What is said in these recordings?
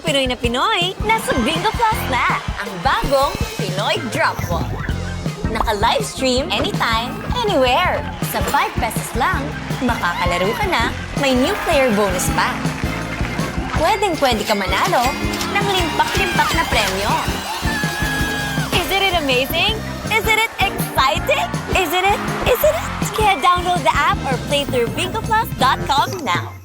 Pinoy na Pinoy, nasa Bingo Plus na ang bagong Pinoy Drop Ball. Naka-livestream anytime, anywhere. Sa 5 pesos lang, makakalaro ka na, may new player bonus pa. Pwedeng-pwede ka manalo ng limpak-limpak na premyo. Isn't it amazing? Isn't it exciting? Isn't it? Kaya download the app or play through bingoplus.com now.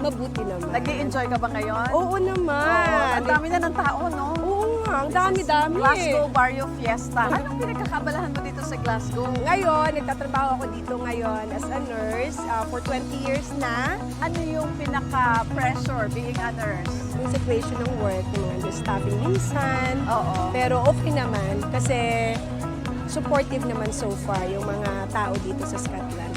Mabuti naman. Nag-i-enjoy ka ba ngayon? Oo naman. Ang dami na ng tao, no? Oo nga, ang dami-dami. Glasgow Barrio Fiesta. Anong pinagkakabalahan mo dito sa Glasgow? Ngayon, nagtatrabaho ako dito ngayon as a nurse for 20 years na. Ano yung pinaka-pressure being a nurse? Yung situation ng work, yung mga understaffing minsan. Oo. Pero okay naman kasi supportive naman so far yung mga tao dito sa Scotland.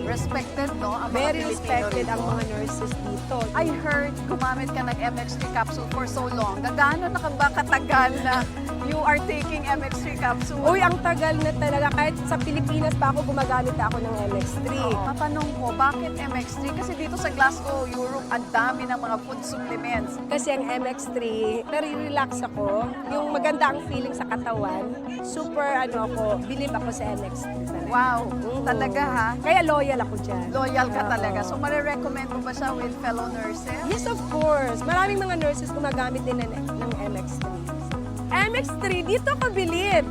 Respected, no? Ang mga Very Pilipino respected rito. ang mga nurses dito. I heard gumamit ka ng MX3 capsule for so long. Gaano na ka ba katagal na you are taking MX3 capsule? Uy, ang tagal na talaga. Kahit sa Pilipinas pa ako, gumagamit na ako ng MX3. Matanong ko, bakit MX3? Kasi dito sa Glasgow, Europe, ang dami ng mga food supplements. Kasi ang MX3, nare-relax ako. Yung maganda ang feeling sa katawan. Super, believe ako sa MX3. Talaga. Wow, talaga ha? Kaya loyal ako dyan. Loyal ka Oo. talaga. So, marirecommend mo ba siya with fellow nurses? Yes, of course. Maraming mga nurses gumagamit din ng MX3. MX3, dito ko bilib.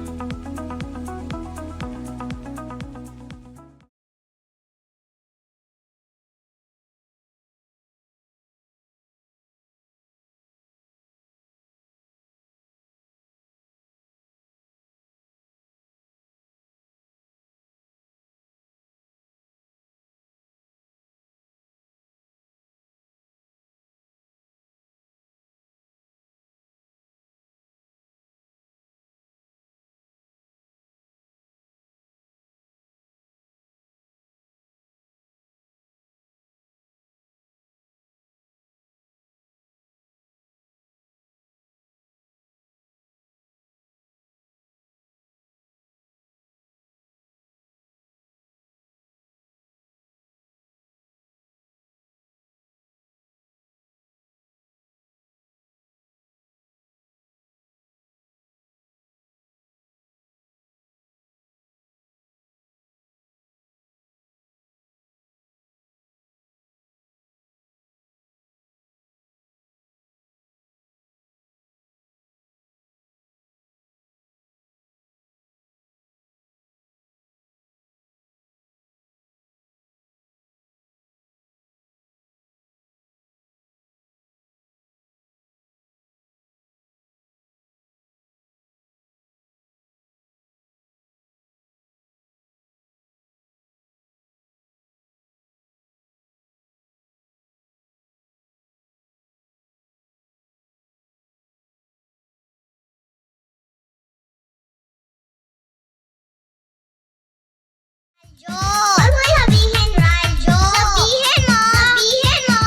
Huwag mo sabihin, radyo. Sabihin mo. Sabihin mo.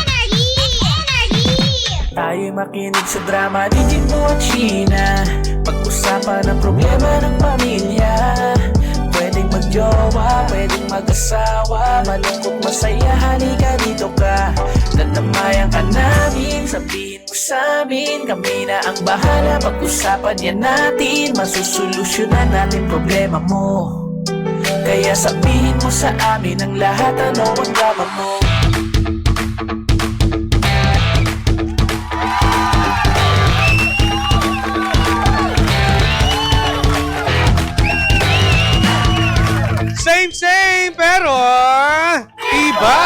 Energy. Energy. Tayo'y makinig sa drama, Digit mo at Sheena. Pag-usapan ang problema ng pamilya. Pwedeng magjowa, pwedeng mag-asawa. Malungkot, masaya, halika dito ka. Tatamayan ka namin, sabihin mo sa'min. Kami na ang bahala, pag-usapan yan natin. Masusolusyonan natin problema mo. Kaya sabihin mo sa amin ang lahat, ano ang drama mo. Same, pero iba.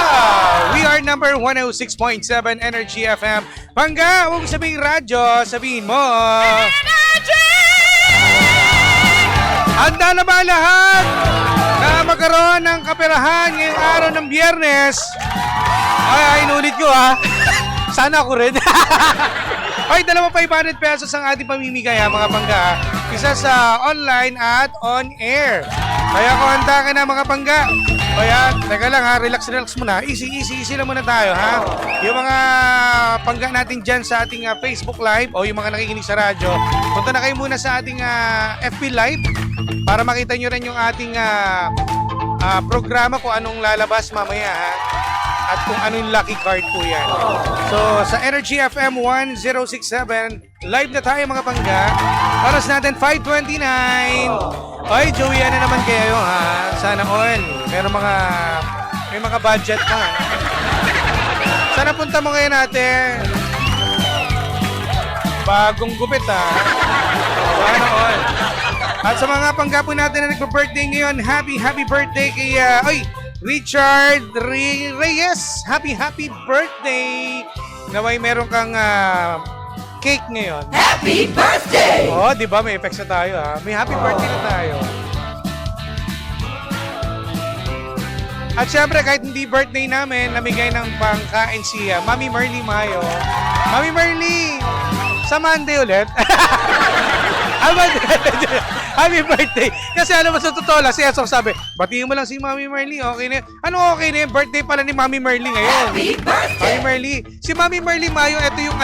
We are number 106.7 Energy FM. Pangga, huwag sabing radyo, sabihin mo. Energy! Handa na ba lahat? Na magkaroon ng kaperahan ngayong araw ng Biyernes. Ay, inulit ko ha. Sana ako rin. Ay, 500 pesos ang ating pamimigay ha, mga pangga. Isa sa online at on air. Kaya kung handa ka na mga pangga. O yan, teka lang ha, relax muna. Easy lang muna tayo ha. Yung mga pangga natin dyan sa ating Facebook Live o yung mga nakikinig sa radyo, punta na kayo muna sa ating FB Live para makita nyo rin yung ating programa kung anong lalabas mamaya ha. At kung ano yung lucky card po yan. So, sa Energy FM 1067, live na tayo mga pangga. Oras natin 5:29. Ay, Joey, ano naman kayo ha? Sana all. May mga budget pa. Sana punta mo ngayon natin. Bagong gupit ha. Sana all. At sa mga pangga po natin na nagpa-birthday ngayon, happy birthday kay Richard Reyes. Happy birthday. Naway meron kang cake ngayon. Happy birthday! Oh, di ba? May effects na tayo ha. May happy birthday na tayo. At syempre, kahit hindi birthday namin, namigay ng pangkain si Mami Merly Mayo. Mami Merly, sa Monday ulit. Happy birthday. Kasi alam mo, sa totoo lang, si Esok sabi, batiin mo lang si Mami Merly, okay na. Ano okay na yun? Birthday pala ni Mami Merly ngayon. Happy birthday! Mami Merly. Si Mami Merly Mayo, ito yung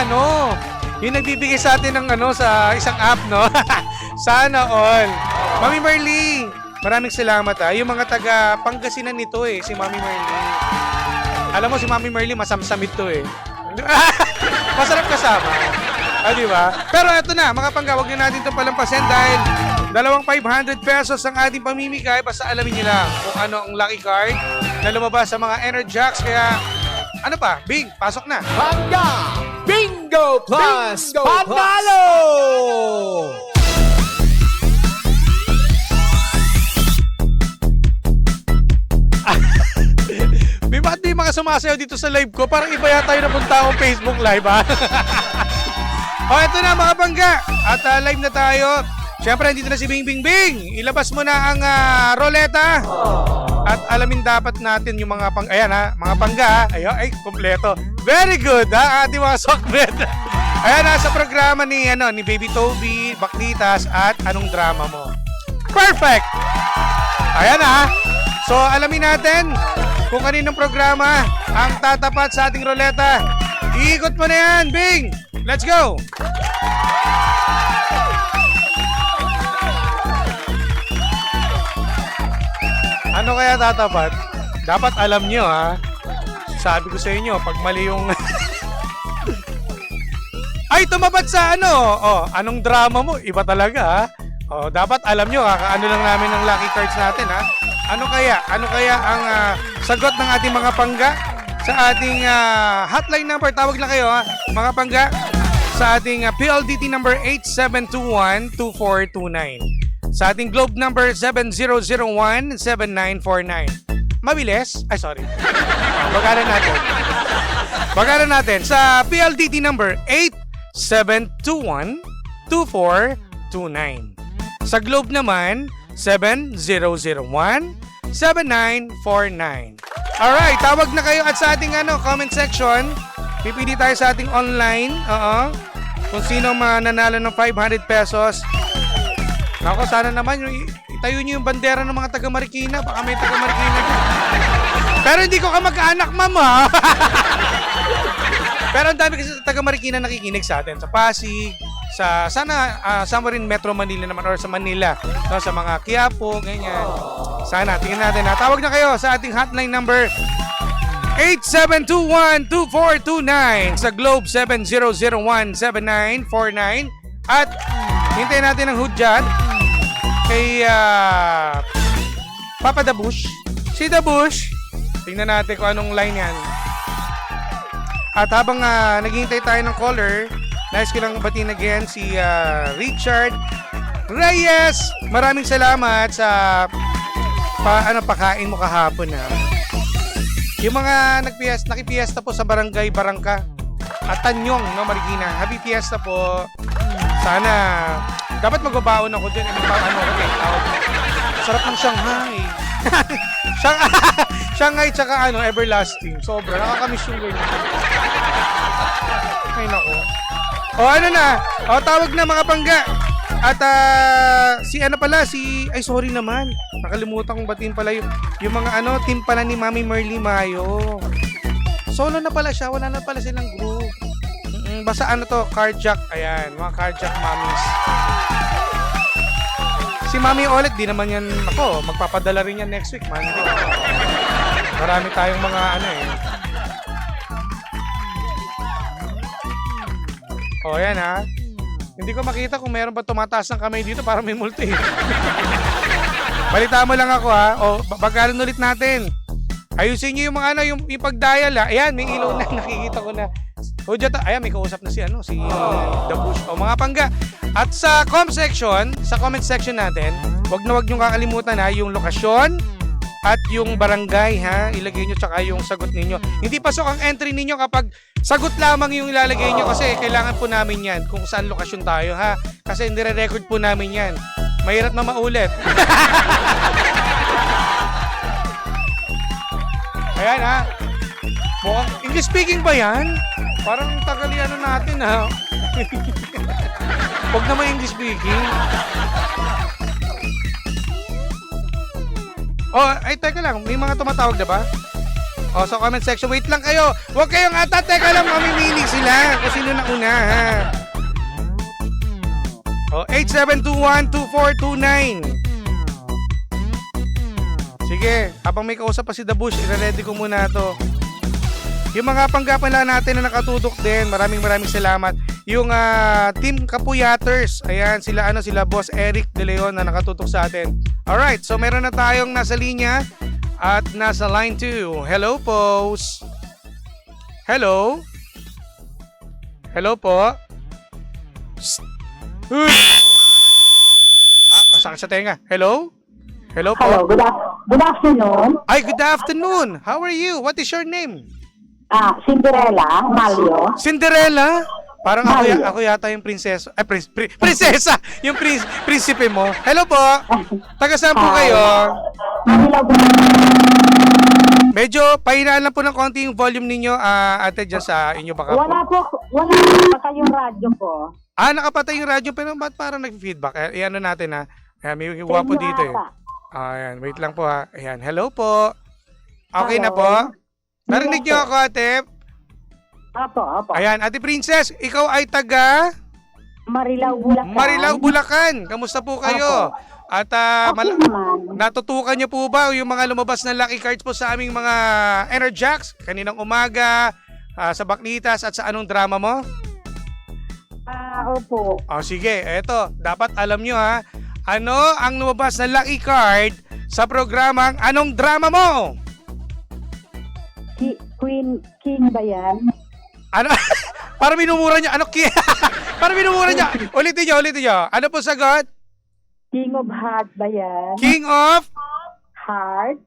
yung nagbibigay sa atin ng sa isang app, no? Sana all. Mami Merly, maraming salamat ha. Yung mga taga Pangasinan nito si Mami Merly. Alam mo, si Mami Merly, masamsamit to Masarap kasama. Di ba? Pero ito na, mga pangga, huwag na natin itong palampasin dahil 500 pesos ang ating pamimigay. Basta alamin nyo lang kung ano ang lucky card na lumabas sa mga Enerjacks. Kaya, ano pa? Bing, pasok na. Pangga Bingo Plus Bingo Panalo! Ba't di mga sumasayaw dito sa live ko? Parang iba yata yung napunta akong Facebook Live, ha? O, eto na mga bangga. At live na tayo. Siyempre, nandito na si Bing Bing Bing. Ilabas mo na ang roleta. At alamin dapat natin yung mga ayan ha, mga pangga ha. Ay, kompleto. Very good ha, ating mga sokbet. Ayan ha, sa programa ni Baby Toby, Baklitas, at Anong Drama Mo. Perfect! Ayan ha. So, alamin natin kung kaninong programa ang tatapat sa ating roleta. Iikot mo na yan, Bing! Let's go! Ano kaya tatapat? Dapat alam nyo ha. Sabi ko sa inyo, pag mali yung... Ay, tumapat sa anong drama mo? Iba talaga ha. Dapat alam nyo, kakaano lang namin ng lucky cards natin ha. Ano kaya ang sagot ng ating mga pangga sa ating hotline number? Tawag lang kayo ha, mga pangga, sa ating PLDT number 8721-2429. Sa ating Globe number 7001-7949. Mabilis? Ay, sorry. Bagalan natin. Sa PLDT number 8721-2429. Sa Globe naman, 7001-7949. Alright, tawag na kayo at sa ating comment section, pipili tayo sa ating online. Kung sino mananalo ng 500 pesos. Ako, sana naman itayo nyo yung bandera ng mga taga Marikina. Baka may taga Marikina dyan. Pero hindi ko kamag-anak, mama. Pero ang dami kasi taga Marikina nakikinig sa atin. Sa Pasig, sana rin Metro Manila naman or sa Manila. No, sa mga Quiapo, ganyan. Sana, tingnan natin. Tawag na kayo sa ating hotline number 8721-2429. Sa Globe 7001-7949. At hintayin natin ang hudyat kay Papa Dabush. Si Dabush, tingnan natin kung anong line yan. At habang naghihintay tayo ng caller, nais ko lang batiin again si Richard Reyes. Maraming salamat sa pakain mo kahapon ha. Yung mga nakipiesta po sa barangay Barangka at Tanyong, no, Marikina. Happy fiesta po. Sana dapat magbabaon ako dyan. Sarap ng Shanghai. Shanghai tsaka everlasting. Sobra. Nakakamiss yung word. Ay, nako. O, ano na? O, tawag na mga bangga. At ay sorry naman. Nakalimutan kong batiin pala yung mga team pala ni Mami Merly Mayo. Solo na pala siya, wala na pala silang group. Basta carjack. Ayan, mga carjack mommies. Si Mami Olet, di naman yan, magpapadala rin yan next week, man. Marami tayong mga O, ayan ha. Hindi ko makita kung meron ba tumataas ng kamay dito para may multi. Balita mo lang ako ha. O, bagalan ulit natin. Ayusin nyo yung mga yung pag-dial ha. Ayan, may ilaw na. Nakikita ko na. O, ayan, may kausap na si The Bush. O, mga pangga. At sa comment section natin, wag nyo kakalimutan ha, yung lokasyon at yung barangay ha. Ilagay nyo tsaka yung sagot ninyo. Hindi pasok ang entry ninyo kapag sagot lamang yung ilalagay nyo kasi kailangan po namin yan kung saan lokasyon tayo ha. Kasi nire-record po namin yan. Mahirap na maulit. Ayan ha. Mukhang English speaking ba yan? Parang Tagaliano natin ha. Huwag naman English speaking. Ay teka lang, may mga tumatawag na ba? Sa comment section, wait lang kayo. Huwag kayong teka lang, mamimili sila kung sino na una ha. 8721-2429. Sige, habang may kausap pa si The Bush, i-ready ko muna to. Yung mga panggapala natin na nakatutok din, maraming salamat. Yung Team Kapuyaters, ayan, sila Boss Eric De Leon na nakatutok sa atin. Alright, so meron na tayong nasa linya at nasa line 2. Hello po. Hello? Hello po? Masakit sa tenga. Hello? Hello po? Hello, good afternoon. Ay, good afternoon. How are you? What is your name? Cinderella, Malio. Cinderella? Parang ako yata yung prinsesa. Ay, prinsesa! Yung prinsipe mo. Hello po! Taga saan po kayo? Manila po. Medyo pahinaan lang po ng konti yung volume ninyo, ate, dyan sa inyo baka po. Wala pa yung radyo po. Nakapatay yung radyo, pero ba't parang nag-feedback? Ayan natin ha. Ayan, may guwapo dito eh. Ayan, wait lang po ha. Ayan, hello po. Okay na po? Narinig niyo ako, ate? Apo. Ayan, Ate Princess, ikaw ay taga? Marilao, Bulacan. Marilao, Bulacan. Kamusta po kayo? At Okay naman. natutukan niyo po ba yung mga lumabas na lucky cards po sa aming mga Enerjacks? Kaninang umaga, sa Baknitas at sa anong drama mo? Opo. Sige, eto, dapat alam nyo ha. Ano ang lumabas na lucky card sa programang Anong Drama Mo? King ba yan? Ano? Para minumura niya. Para minumura niya. Ulitin niyo. Ano po sagot? King of Hearts ba yan? King of? Hearts?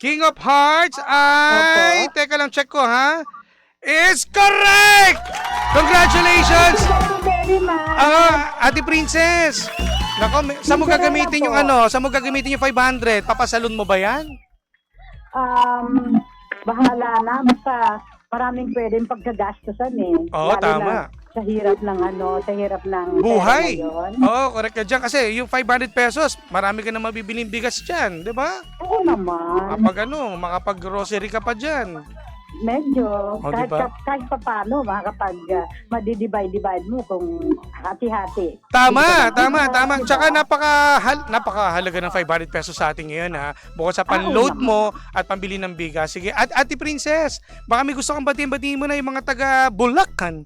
King of Hearts ay... Opo. Teka lang, check ko ha. Is correct! Congratulations! Thank you very much. Ate Princess. Nako, saan mo gagamitin yung Saan mo gagamitin yung 500? Papasalon mo ba yan? Bahala na. Basta maraming pwedeng pagkagastusan eh. Oo, Lalo tama. na sa hirap ng Buhay. pera ngayon. Oo, correct ka dyan. Kasi yung 500 pesos, marami ka na mabibiling bigas dyan. Di ba? Oo naman. Kapag makapag-grocery ka pa dyan. Medyo. Kahit, diba? kahit pa paano, kapag madidivide-divide mo kung hati-hati. Tama. Tsaka napakahalaga ng 500 pesos sa atin ngayon ha. Bukod sa pan-load mo at pambili ng bigas. Sige, Ate Princess, baka may gusto kang batiin mo na yung mga taga Bulacan.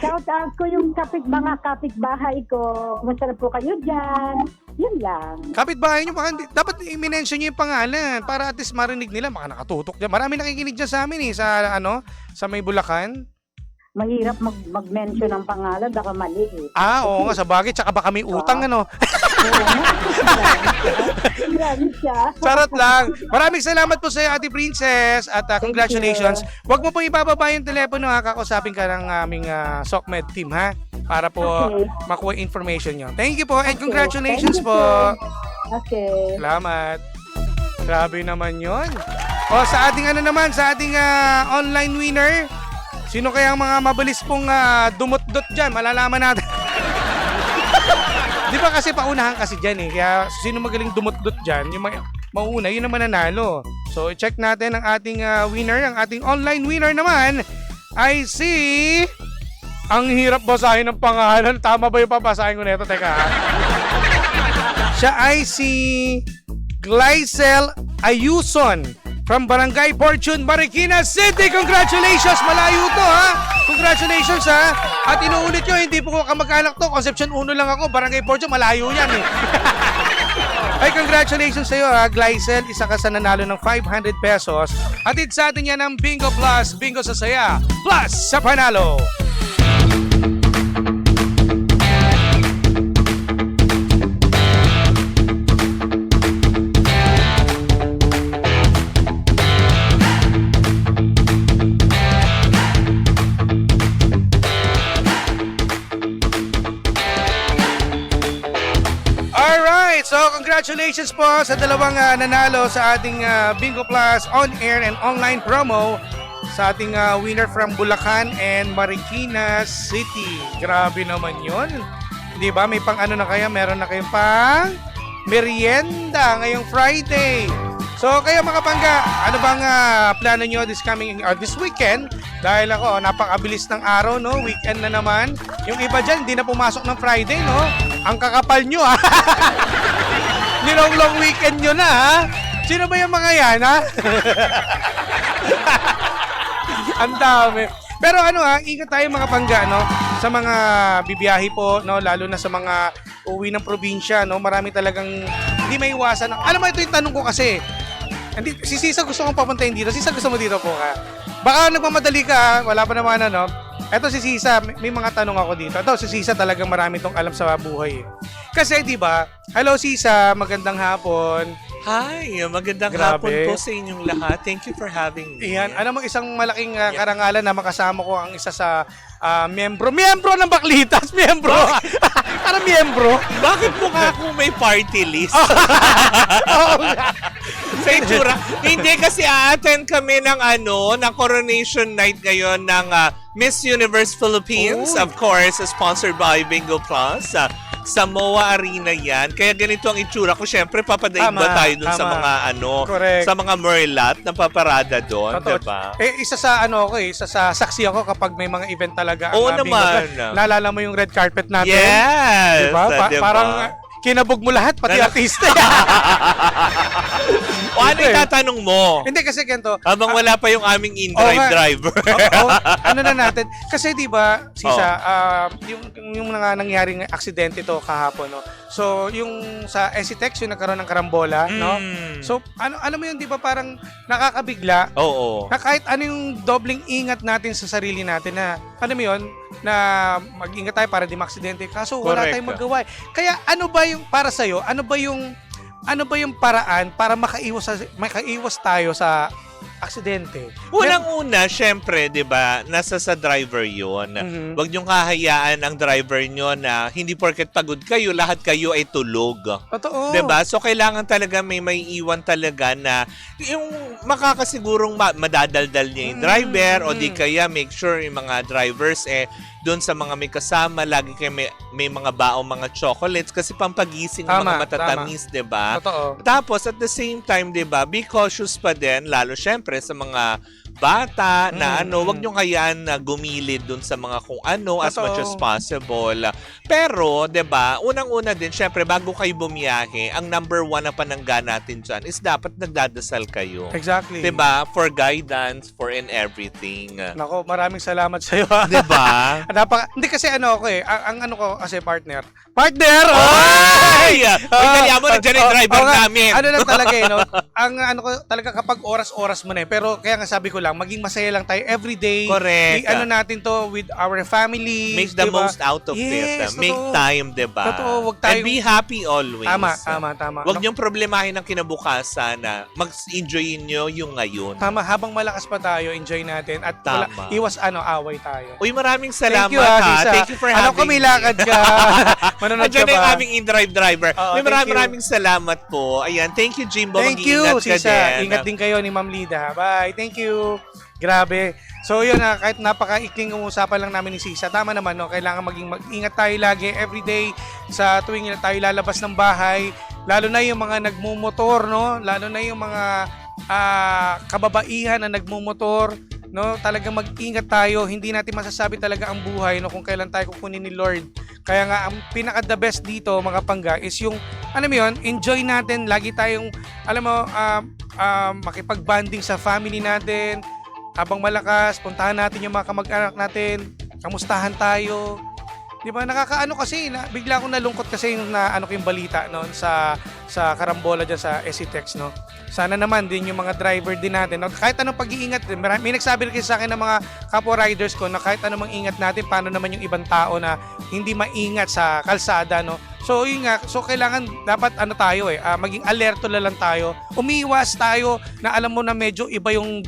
Shout out ko yung mga kapitbahay ko. Kumusta na po kayo dyan? Yun lang. Kapitbahay nyo, dapat i-mention nyo yung pangalan para at least marinig nila, baka nakatutok dyan. Marami nakikinig dyan sa amin sa may Bulacan. Mahirap mag-mention ng pangalan, baka mali eh. Oo nga, sa bagay, tsaka baka may utang Grabe siya. Charot lang. Maraming salamat po sa iyo, Ate Princess, at congratulations. Huwag mo pong ibababa yung telepono ha, kakausapin ka ng aming SOCMED team ha, para po makuha information nyo. Thank you po and congratulations po. Okay. Salamat. Grabe naman yon. O sa ating sa ating online winner, sino kaya ang mga mabilis pong dumot-dot dyan? Malalaman natin. Di ba kasi paunahan kasi dyan eh. Kaya sino magaling dumot-dot dyan, yung mauna, yun naman nanalo. So i-check natin ang ating winner. Ang ating online winner naman ay si... Ang hirap basahin ng pangalan. Tama ba yung papasahin ko nito? Teka. Siya ay si Glycel Ayuson from Barangay Fortune, Marikina City. Congratulations! Malayo to ha! Congratulations ha! At inuulit nyo, hindi po ko kamag-anak to. Conception 1 lang ako. Barangay Fortune, malayo yan eh. Ay, congratulations sa iyo ha, Glycel. Isa ka sa nanalo ng 500 pesos. Atid sa atin yan ang Bingo Plus. Bingo sa saya. Plus sa panalo. So, congratulations po sa dalawang nanalo sa ating Bingo Plus on-air and online promo sa ating winner from Bulacan and Marikina City. Grabe naman yun. Di ba? May pang ano na kaya? Meron na kayong pang merienda ngayong Friday. So, kayo mga pangga, ano bang plano nyo this weekend? Dahil ako, napakabilis ng araw, no? Weekend na naman. Yung iba dyan, hindi na pumasok ng Friday, no? Ang kakapal nyo, ha? Nilong-long weekend nyo na, ha? Sino ba yung mga yan, ha? Ang dami. Pero ingat tayo mga pangga, no? Sa mga bibiyahe po, no? Lalo na sa mga uwi ng probinsya, no? Marami talagang hindi may iwasan. Alam mo, ito yung tanong ko kasi. Si Sisa gusto kong papuntahin dito. Sisa gusto mo dito po ka. Baka nagmamadali ka, ha? Wala pa naman, ano? Eto si Sisa, may mga tanong ako dito. Ito si Sisa talagang marami tong alam sa buhay. Kasi 'di ba? Hello Sisa, magandang hapon. Hi, magandang Grabe. hapon po sa inyong lahat. Thank you for having me. Iyan, ano mang isang malaking karangalan na makasama ko ang isa sa miyembro ng Baklitas, miyembro. Para miyembro. Bakit mukha akong may party list? Oo nga. Sa itsura. Hindi kasi a-attend kami ng ng coronation night ngayon ng Miss Universe Philippines. Oy. Of course, sponsored by Bingo Plus. Sa MOA Arena yan. Kaya ganito ang itsura ko. Siyempre, papadaig ba tayo dun sa mga Correct. sa mga merlat na paparada doon, Totoo. diba? Isa sa isa sa saksi ako kapag may mga event talaga. Oo Bingo naman. Plus. Naalala mo yung red carpet natin? Yes! Diba? Diba? Parang kinabog mo lahat, pati artista. O ano yung tatanong mo? Hindi kasi ganito. Habang wala pa yung aming in-drive driver. Ano na natin? Kasi 'di ba, Sisa, yung nangyaring aksidente to kahapon, no. So, yung sa SCTEX yung nagkaroon ng karambola, no. So, ano mo yun, 'di ba, parang nakakabigla. Oo. Na kahit ano yung dobling ingat natin sa sarili natin na, ano mo yun, na mag-ingat tayo para di maksidente. Kaso wala Correct. tayong magawa. Kaya ano ba yung para sa iyo? Ano ba yung paraan para makaiwas tayo sa aksidente? Unang-una, syempre, 'di ba, nasa sa driver 'yon. Huwag niyong kahayaan ang driver niyo na hindi porket pagod kayo, lahat kayo ay tulog. Totoo. 'Di ba? So kailangan talaga may iwan talaga na yung makakasigurong madadaldal niya yung driver o di kaya make sure yung mga drivers doon sa mga may kasama, lagi kayo may mga baong mga chocolates kasi pampagising ng mga matatamis, 'di ba? Totoo. Tapos at the same time, 'di ba, be cautious pa din, lalo syempre sa mga bata na wag niyo hayaan na gumilid dun sa mga kung ano as much as possible. Pero, 'di ba, unang-una din syempre bago kayo bumiyahe, ang number 1 na panangga natin diyan is dapat nagdadasal kayo. Exactly. 'Di ba? For guidance, for in everything. Nako, maraming salamat sa iyo. 'Di ba? Hindi kasi ako ang ano ko kasi partner. Partner! Ay! Uy, kaya mo, nandiyan yung driver namin. Ano lang talaga no? Ang ano ko talaga kapag oras-oras mo na pero kaya nga sabi ko lang, maging masaya lang tayo everyday. Correct. Ano natin to with our family. Make the most out of it. Make time, diba? Totoo, wag And tayong... be happy always. Tama. Huwag niyong problemahin ang kinabukasan na mag-enjoyin niyo yung ngayon. Tama, habang malakas pa tayo, enjoy natin. At Tama. iwas away tayo. Uy, maraming salamat Thank you, Sisa. Thank you for having Alam ko may lakad ka. Manonood ka Andiyan na yung ba? aming in-drive driver. Oo, May thank you. maraming salamat po. Ayan, thank you, Jimbo. Thank you, Mag-iingat ka Sisa. din. Ingat din kayo ni Ma'am Lida. Bye. Thank you. Grabe. So yun na, kahit napaka-ikling umusapan lang namin ni Sisa, tama naman, no? Kailangan mag-ingat tayo lagi, everyday, sa tuwing tayo lalabas ng bahay. Lalo na yung mga nagmumotor, no? Lalo na yung mga kababaihan na nagmumotor, no? Talagang mag-ingat tayo. Hindi natin masasabi talaga ang buhay, no? Kung kailan tayo kukunin ni Lord. Kaya nga, ang pinaka-the best dito, mga pangga, is yung, ano mo yun, enjoy natin. Lagi tayong, alam mo, makipag-banding sa family natin. Habang malakas, puntahan natin yung mga kamag-anak natin. Kamustahan tayo. Di ba? Nakakaano kasi, bigla akong nalungkot kasi yung yung balita noon sa karambola dyan sa SCTEX, no? Sana naman din yung mga driver din natin, no? Kahit anong pag-iingat, may nagsabi rin sa akin ng mga kapwa riders ko na kahit anong ingat natin, paano naman yung ibang tao na hindi maingat sa kalsada, no? So yun nga, so kailangan dapat tayo maging alerto na lang tayo. Umiwas tayo na alam mo na medyo iba yung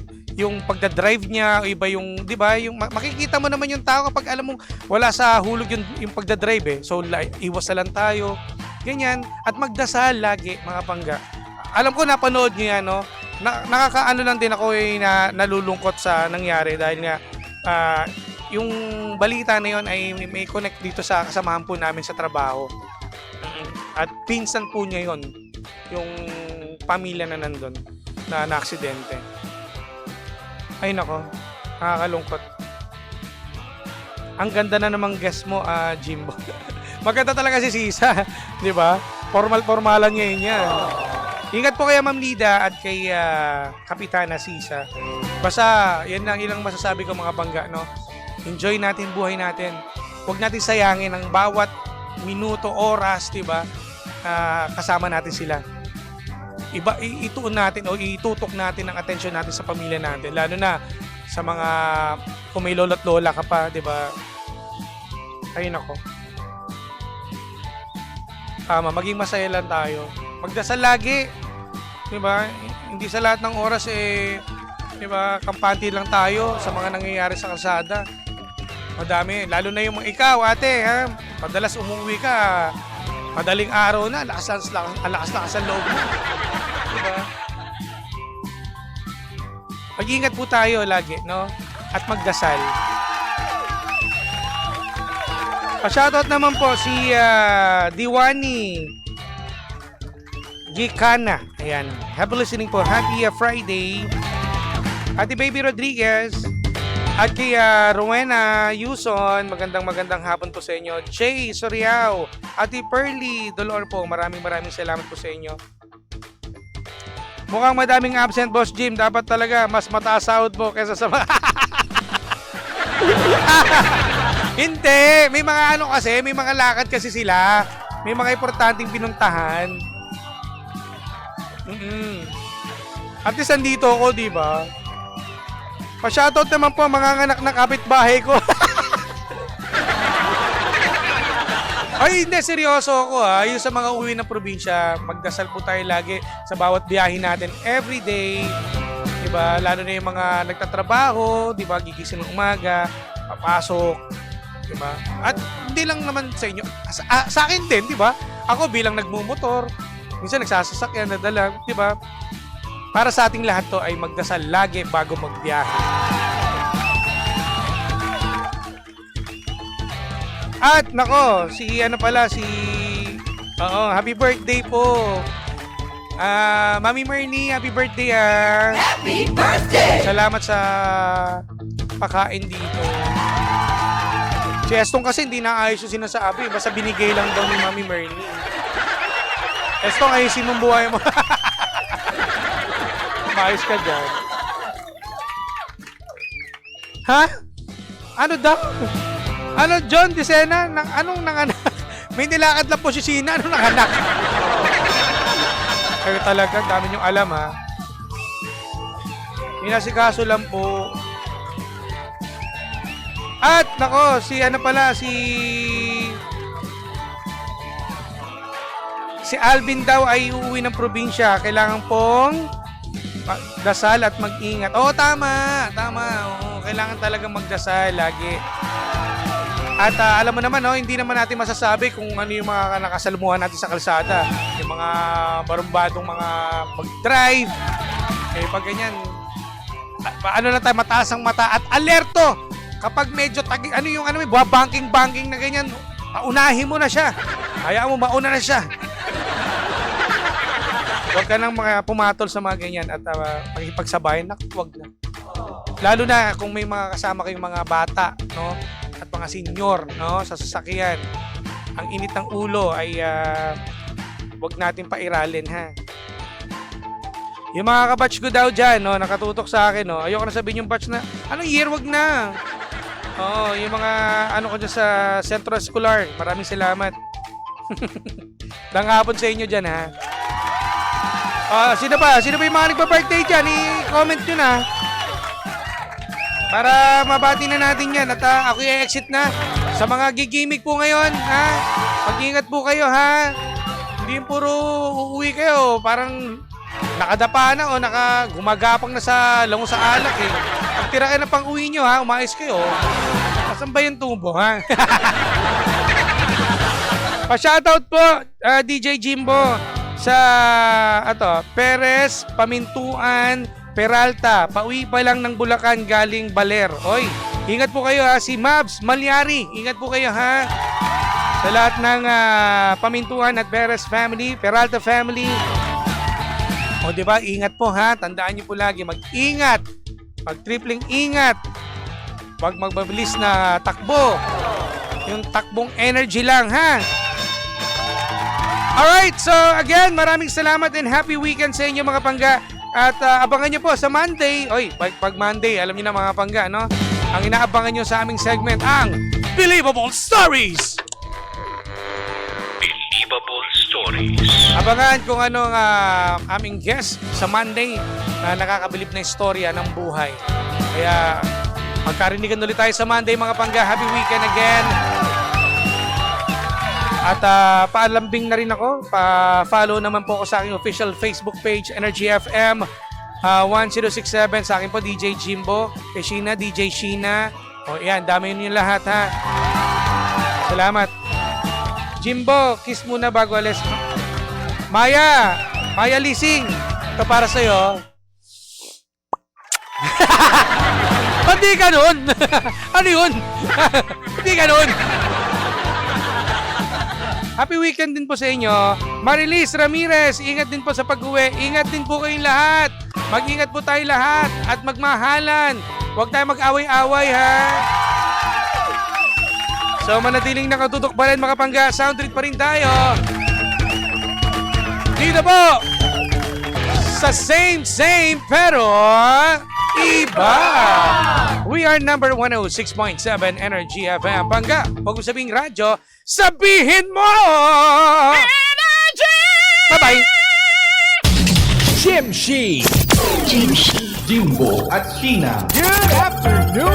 pagda-drive niya, iba yung, 'di ba? Yung makikita mo naman yung tao kapag alam mo wala sa hulog yung pagda-drive So iwas na lang tayo. Ganyan at magdasal lagi, mga pangga. Alam ko napanood niyo 'yan, no? Nakakaano lang din ako na nalulungkot sa nangyari dahil nga yung balita na 'yon ay may connect dito sa kasamahan po namin sa trabaho. At pinsan po niya 'yon, yung pamilya na nandun na aksidente. Ay nako, nakakalungkot. Ang ganda na namang guest mo, Jimbo. Maganda talaga si Sisa, di ba? Formal-formalan ngayon yan. Ingat po kay Ma'am Lida at kay Kapitana Sisa. Basta, yan lang ilang masasabi ko, mga bangga, no? Enjoy natin buhay natin. Huwag natin sayangin ang bawat minuto, oras, di ba? Kasama natin sila. Ituon natin o itutok natin ang atensyon natin sa pamilya natin, lalo na sa mga kung may lolo't lola ka pa, di ba? Ayun ako. Maging masaya lang tayo. Magdasal lagi, di ba? Hindi sa lahat ng oras di ba, kampante lang tayo sa mga nangyayari sa kalsada. Madami, lalo na yung mga ikaw, ate, ha? Madalas umuwi ka, madaling araw na, lakas ang loob mo. Diba? Mag-ingat po tayo lagi, no? At magdasal. Pa-shoutout naman po si Diwani Gikana. Ayan. Happy listening po. Happy Friday. Ate Baby Rodriguez. At kay Rowena Yuson, magandang hapon po sa inyo. Jay Soriao, Ate Pearly Dolor po, maraming salamat po sa inyo. Mukhang madaming absent, Boss Jim. Dapat talaga mas mataas sahod po kaysa sa mga... Hindi, may mga kasi, may mga lakad kasi sila. May mga importanteng pinuntahan. At least andito ako, di ba? Pa-shoutout naman po ang mga anak na kapitbahay ko. Ay, hindi, seryoso ako Yung sa mga uwi ng probinsya, magdasal po tayo lagi sa bawat biyahe natin everyday. Diba? Lalo na yung mga nagtatrabaho, diba? Gigising ng umaga, papasok. Diba? At hindi lang naman sa inyo, sa akin din, diba? Ako bilang nagmumotor, minsan nagsasasakyan, nadala, diba? Para sa ating lahat to ay magdasal lagi bago magbiyahe. At nako, happy birthday po. Mami Marnie, happy birthday Happy birthday! Salamat sa pakain dito. Si Eston kasi hindi naayos yung sinasabi, basta binigay lang daw ni Mami Marnie. Eston, ayusin mong buhay mo. Maayos ka dyan. Ha? Ano daw? Ano, John Dicena? Anong nanganak? May nilakad lang po si Sina. Anong nanganak? Kayo talaga, dami niyong alam, ha? Inasikaso lang po. At nako, si Alvin daw ay uuwi ng probinsya. Kailangan pong dasal at mag-ingat. Oo, tama. Oo, kailangan talaga magdasal lagi. At alam mo naman, hindi naman natin masasabi kung ano yung mga nakasalumuhan natin sa kalsada. Yung mga barumbadong mga mag-drive. Pag ganyan, na tayo, mataas ang mata at alerto. Kapag medyo banking na ganyan, unahin mo na siya. Hayaan mo, mauna na siya. Huwag ka nang pumatol sa mga ganyan at makipagsabayan. Huwag na. Lalo na kung may mga kasama kayong mga bata, no? At mga senior, no? Sa sasakyan. Ang init ng ulo ay huwag natin pairalin, ha? Yung mga kabatch ko daw dyan, no? Nakatutok sa akin, no? Ayoko na sabihin yung batch na, anong year? Wag na. Oo, yung mga ko dyan sa Centro Escolar. Maraming salamat. Dangapon sa inyo dyan, ha? Sino ba yung mga nagpa-birthday dyan? I-comment nyo na. Para mabati na natin yan. At ako i-exit na. Sa mga gigimik po ngayon, ha? Mag-ingat po kayo, ha? Hindi yung puro uuwi kayo. Parang nakadapa na o gumagapang na sa lango sa alak, eh. Pag tira kayo na pang uwi nyo, ha? Umayos kayo. Asan ba yung tubo, ha? Pa-shoutout po, DJ Jimbo. Sa Perez, Pamintuan, Peralta, pauwi pa lang ng Bulacan galing Baler. Oy, ingat po kayo, ha. Si Mabs Malyari, ingat po kayo, ha. Sa lahat ng Pamintuan at Perez family, Peralta family. O, di ba? Ingat po, ha. Tandaan niyo po lagi, mag-ingat. Mag-tripling ingat. Huwag magbabilis na takbo. Yung takbong energy lang, ha. Alright, so again, maraming salamat and happy weekend sa inyo, mga pangga. At abangan nyo po sa Monday. Oy, pag Monday, alam niyo na, mga pangga, no? Ang inaabangan nyo sa aming segment, ang Believable Stories! Believable Stories. Abangan kung ano ang aming guest sa Monday na nakakabilib na istorya ng buhay. Kaya magkarinigan ulit tayo sa Monday, mga pangga. Happy weekend again! At paalambing na rin ako, pa-follow naman po ako sa aking official Facebook page, Energy FM 1067. Sa akin po, DJ Jimbo, kay Sheena, DJ Sheena. O yan, dami yun yung lahat, ha. Salamat. Jimbo, kiss muna bago alis. Maya Lising, ito para sa'yo. Ba't di ganun? Ano yun? Di ganun. Happy weekend din po sa inyo. Marilis Ramirez, ingat din po sa pag-uwi. Ingat din po kayong lahat. Mag-ingat po tayo lahat at magmahalan. Huwag tayo mag-away-away, ha. So, manatiling nakatutok pa rin, mga pangga. Sound trip pa rin tayo. Dito po, sa same pero iba. We are number 106.7 Energy FM. Pangga, huwag mo sabing radyo, sabihin mo! Energy! Bye-bye! Jimshi, Jimbo, at Sheena. Good afternoon!